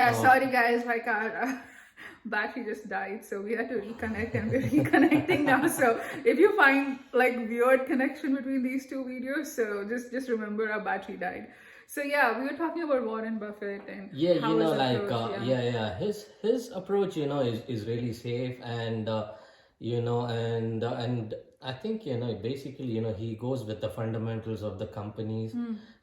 Yeah, sorry guys, my car battery just died, so we had to reconnect and we're reconnecting now. So if you find like weird connection between these two videos, so just remember our battery died. So yeah, we were talking about Warren Buffett and Yeah, how his like approach. Yeah. yeah. His approach, is really safe, and and I think basically he goes with the fundamentals of the companies,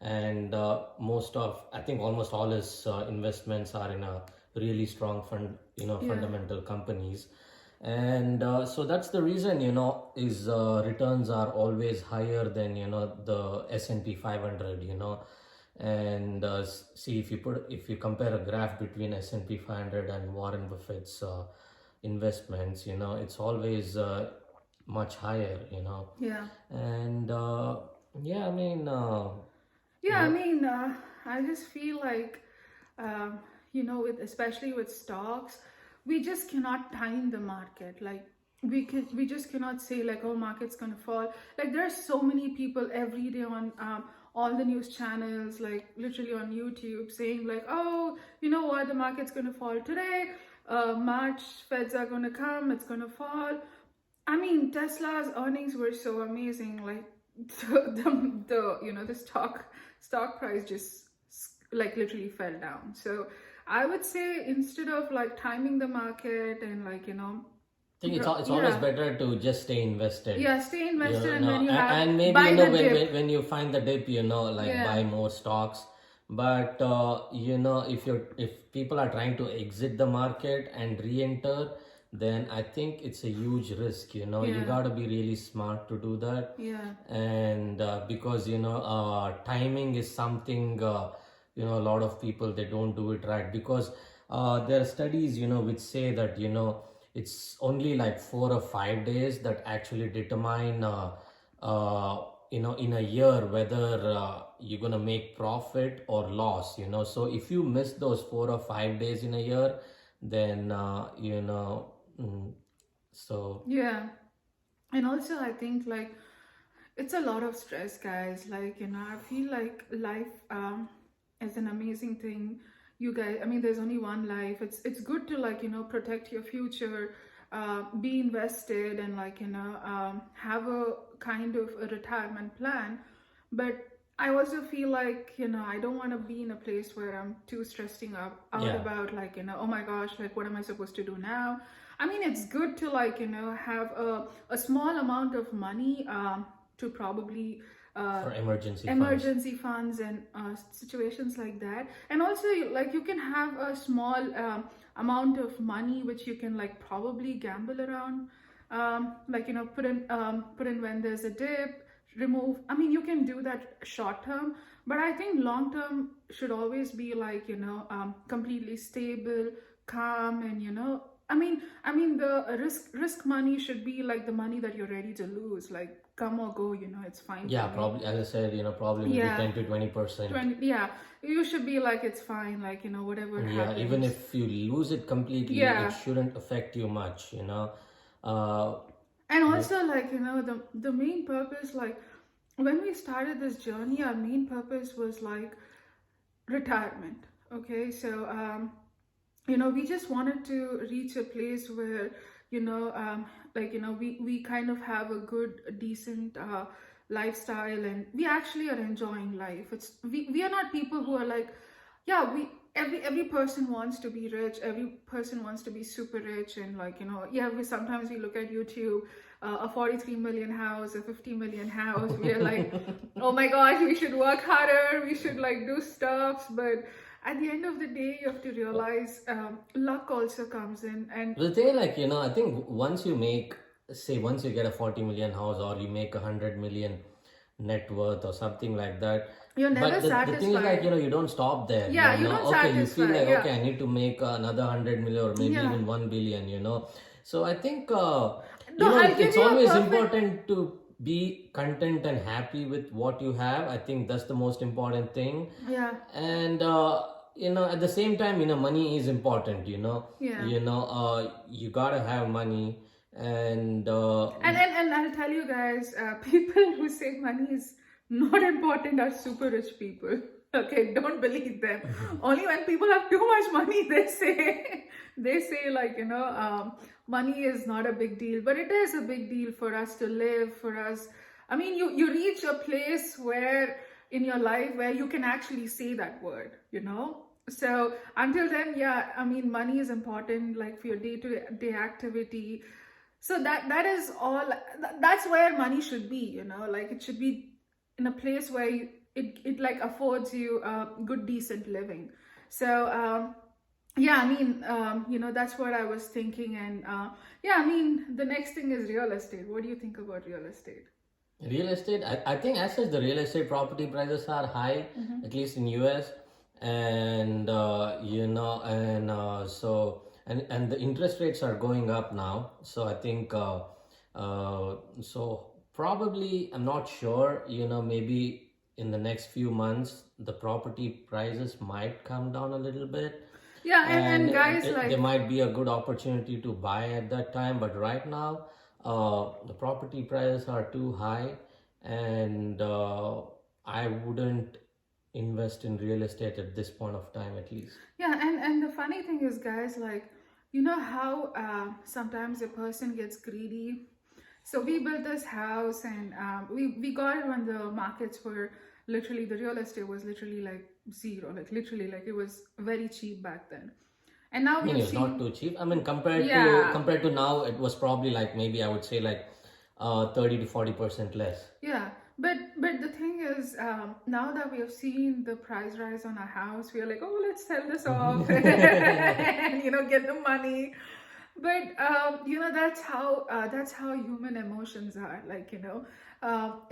and I think almost all his investments are in a really strong fundamental companies, and so that's the reason his returns are always higher than the S&P 500, and see, if you compare a graph between S&P 500 and Warren Buffett's investments, it's always much higher, Yeah. and yeah, I mean, Yeah, I mean, I just feel like, with especially with stocks, we just cannot time the market. Like we just cannot say like, oh, market's gonna fall. Like there are so many people every day on all the news channels, like literally on YouTube, saying like, oh, you know what, the market's gonna fall today. March Feds are gonna come. It's gonna fall. I mean, Tesla's earnings were so amazing. Like the stock price just like literally fell down. So I would say instead of like timing the market and like I think it's always better to just stay invested. Yeah, stay invested, and when know, you have and maybe buy the dip. when you find the dip, like buy more stocks. But if people are trying to exit the market and re-enter, then I think it's a huge risk. You got to be really smart to do that. Yeah. And because timing is something a lot of people, they don't do it right, because there are studies which say that it's only like 4 or 5 days that actually determine in a year whether you're gonna make profit or loss. So if you miss those 4 or 5 days in a year, then so Yeah. And also I think like it's a lot of stress, guys. Like I feel like life is an amazing thing. You guys, I mean, there's only one life. It's good to like protect your future, be invested, and like have a kind of a retirement plan. But I also feel like I don't want to be in a place where I'm too stressing out about like oh my gosh, like what am I supposed to do now. I mean, it's good to like have a small amount of money to probably for emergency funds and situations like that. And also like you can have a small amount of money which you can like probably gamble around, like put in when there's a dip, remove. I mean, you can do that short term, but I think long term should always be like completely stable, calm, and I mean the risk money should be like the money that you're ready to lose, like come or go, it's fine. Yeah, probably, as I said, probably maybe 10 to 20%. Yeah, you should be like, it's fine, like whatever happens. Even if you lose it completely, it shouldn't affect you much. And also like the main purpose, like when we started this journey, our main purpose was like retirement. Okay, so we just wanted to reach a place where we kind of have a good decent lifestyle, and we actually are enjoying life. We are not people who are like, yeah, every person wants to be rich, every person wants to be super rich, and like we sometimes we look at YouTube, a 43 million house, a 50 million house, we're like oh my gosh, we should work harder, we should like do stuff. But at the end of the day, you have to realize luck also comes in. And the thing, like I think once you get a 40 million house, or you make 100 million net worth or something like that, you're never but satisfied. The thing is like you don't stop there. Yeah, you don't okay, satisfy. You feel like okay, I need to make another 100 million or maybe even 1 billion. So I think it's always important to be content and happy with what you have. I think that's the most important thing. Yeah. And at the same time, money is important. Yeah. You gotta have money. And I'll tell you guys, people who say money is not important are super rich people. Okay, don't believe them. Only when people have too much money, they say, they say like, money is not a big deal, but it is a big deal for us to live, for us. I mean, you reach a place where in your life where you can actually say that word, So until then, yeah, I mean, money is important, like for your day-to-day activity. So that is all. That's where money should be, like it should be in a place where it like affords you good decent living. So yeah, I mean, that's what I was thinking. And yeah, I mean, the next thing is real estate. What do you think about real estate? Real estate, I think as such the real estate property prices are high, at least in US, and and the interest rates are going up now. So I think so probably I'm not sure. Maybe in the next few months the property prices might come down a little bit, Yeah, and and guys, there like, might be a good opportunity to buy at that time. But right now the property prices are too high, and I wouldn't invest in real estate at this point of time, at least. yeah, and the funny thing is, guys, like, you know how sometimes a person gets greedy. So we built this house, and we got it when the markets were literally, the real estate was literally like zero, like literally, like it was very cheap back then. And now I mean, we've it's not seen, too cheap. I mean, compared to yeah, compared to now, it was probably like, maybe I would say like 30 to 40% less. yeah, but the thing is, now that we have seen the price rise on our house, we are like, oh, let's sell this off and get the money. But that's how human emotions are. Like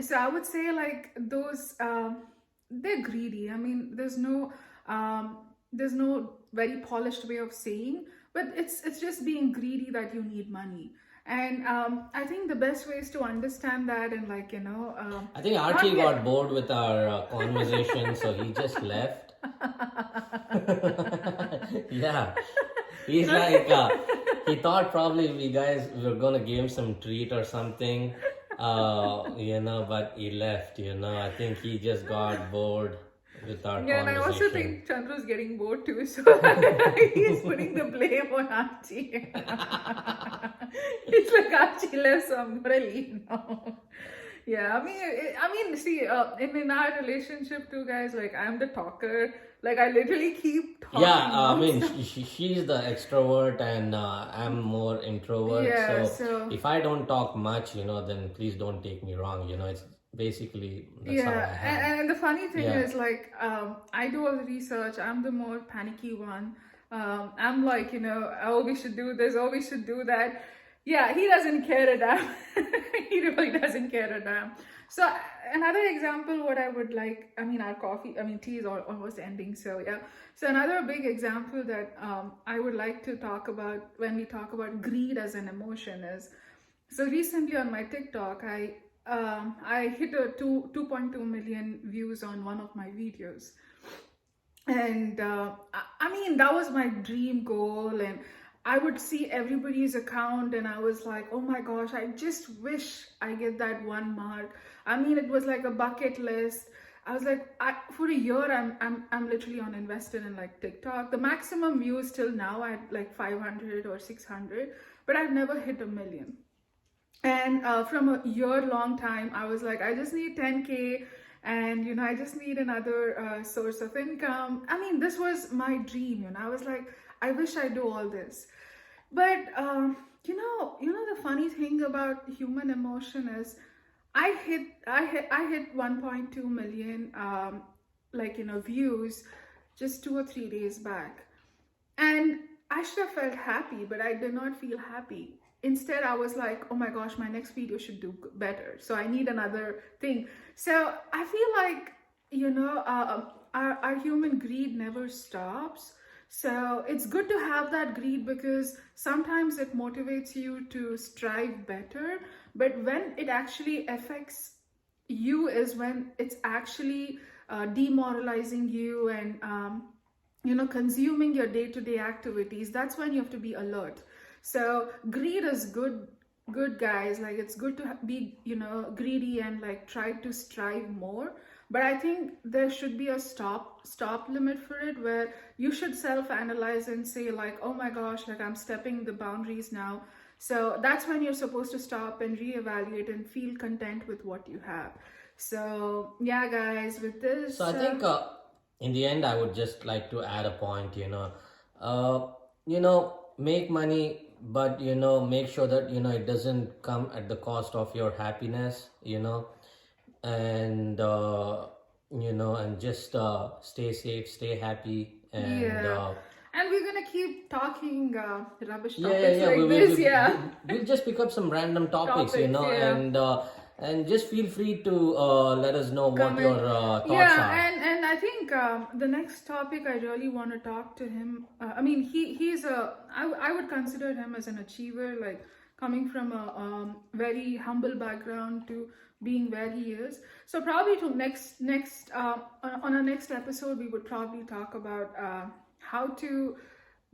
so I would say like those they're greedy. I mean, there's no very polished way of saying, but it's just being greedy that you need money. And I think the best way is to understand that, and like I think not Archie got get bored with our conversation, so he just left. Yeah, he's like, he thought probably we guys were gonna give him some treat or something, but he left. I think he just got bored with our Yeah, and I also conversation. think Chandru's getting bored too, so he's putting the blame on Archie. It's like Archie left, so I'm gonna leave now. Yeah, I mean, see, in our relationship too, guys, like I'm the talker. Like I literally keep Yeah, talking I mean, nonstop. she's the extrovert, and I'm more introvert. Yeah, So so if I don't talk much, then please don't take me wrong. It's basically that's how yeah, I am. and the funny thing Yeah. is, like, I do all the research. I'm the more panicky one. I'm like, oh, we should do this, oh, we should do that. Yeah, he doesn't care a damn. He really doesn't care a damn. So, another example, what I would like, I mean, tea is almost ending. So, yeah. So, another big example that I would like to talk about when we talk about greed as an emotion is, so recently on my TikTok, I hit a 2.2 million views on one of my videos, and I mean that was my dream goal. And I would see everybody's account, and I was like, oh my gosh, I just wish I get that one mark. I mean, it was like a bucket list. I was like, for a year, I'm literally on invested in like TikTok. The maximum views till now at like 500 or 600, but I've never hit a million. And from a year long time, I was like, I just need 10K, and I just need another source of income. I mean, this was my dream. I was like, I wish I do all this. But the funny thing about human emotion is, I hit 1.2 million views just 2 or 3 days back. And I should have felt happy, but I did not feel happy. Instead, I was like, oh my gosh, my next video should do better. So I need another thing. So I feel like, our human greed never stops. So it's good to have that greed, because sometimes it motivates you to strive better. But when it actually affects you is when it's actually demoralizing you, and consuming your day-to-day activities. That's when you have to be alert. So greed is good, guys. Like, it's good to be greedy and like try to strive more. but I think there should be a stop limit for it, where you should self analyze and say like, oh my gosh, like I'm stepping the boundaries now. So that's when you're supposed to stop and reevaluate and feel content with what you have. So yeah, guys, with this, So I think in the end, I would just like to add a point. Make money, but make sure that it doesn't come at the cost of your happiness. And and just stay safe, stay happy, and yeah, and we're gonna keep talking rubbish yeah, yeah, topics yeah. like this. Yeah, We'll just pick up some random topics, topics. Yeah. and just feel free to let us know what Comment. your thoughts Yeah, are. and I think the next topic I really want to talk to him. I mean, I would consider him as an achiever, like coming from a very humble background to being where he is. So probably to next on our next episode, we would probably talk about how to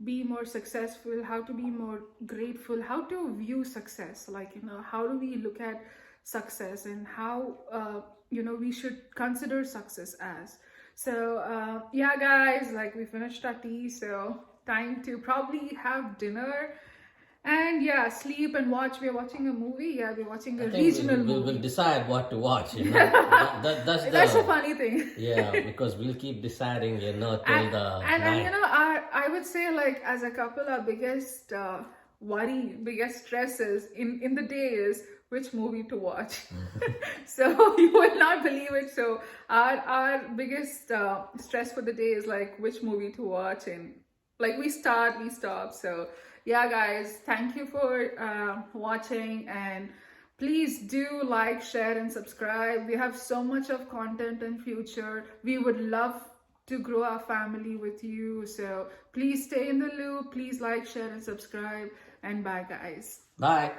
be more successful, how to be more grateful, how to view success, like how do we look at success, and how we should consider success as. So yeah, guys, like we finished our tea, so time to probably have dinner and yeah, sleep and watch. We're watching a movie. Yeah, we're watching I a think regional we'll movie. decide what to watch. That's That's a the funny thing. yeah, because we'll keep deciding, till and, the and night. our, I would say, like, as a couple, our biggest worry, biggest stress is in the day is which movie to watch. So you will not believe it. So our biggest stress for the day is like which movie to watch, and like we start, we stop. So yeah, guys, thank you for watching, and please do like, share, and subscribe. We have so much of content in future. We would love to grow our family with you. So please stay in the loop. Please like, share, and subscribe. And bye, guys. Bye.